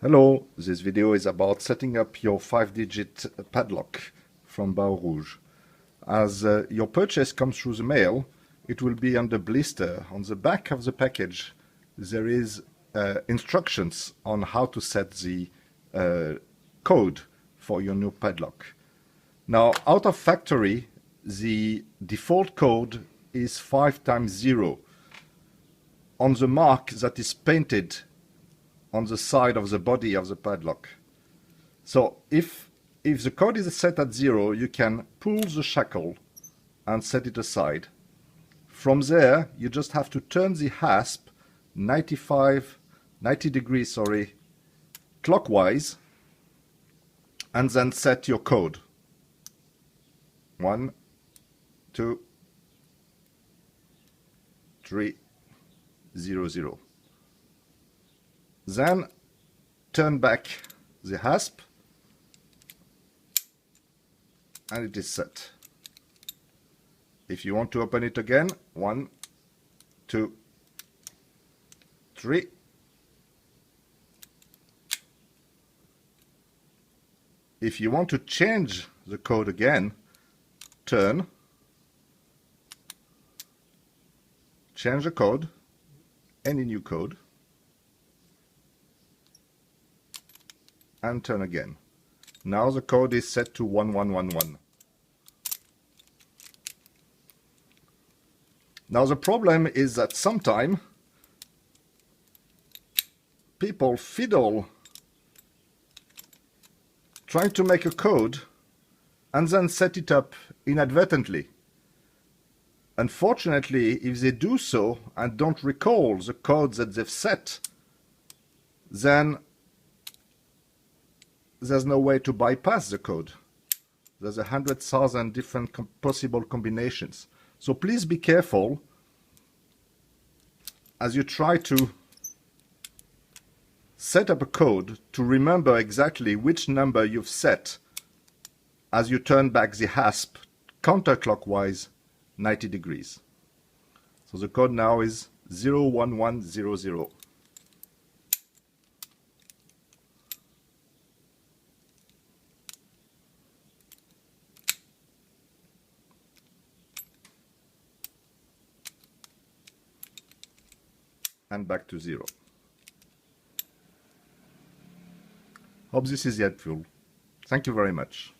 Hello, this video is about setting up your 5-digit padlock from Baourouge. As your purchase comes through the mail, it will be on the blister. On the back of the package there is instructions on how to set the code for your new padlock. Now, out of factory, the default code is 5 times 0 on the mark that is painted on the side of the body of the padlock. So if the code is set at 0, you can pull the shackle and set it aside. From there, you just have to turn the hasp 90 degrees clockwise, and then set your code. 1, 2, 3, 0, 0. Then turn back the hasp and it is set. If you want to open it again, 1, 2, 3. If you want to change the code again, turn, change the code, any new code, and turn again. Now the code is set to 1111. Now the problem is that sometimes people fiddle trying to make a code and then set it up inadvertently. Unfortunately, if they do so and don't recall the code that they've set, then there's no way to bypass the code. There's 100,000 different possible combinations. So please be careful as you try to set up a code to remember exactly which number you've set as you turn back the hasp counterclockwise 90 degrees. So the code now is 01100. And back to 0. Hope this is helpful. Thank you very much.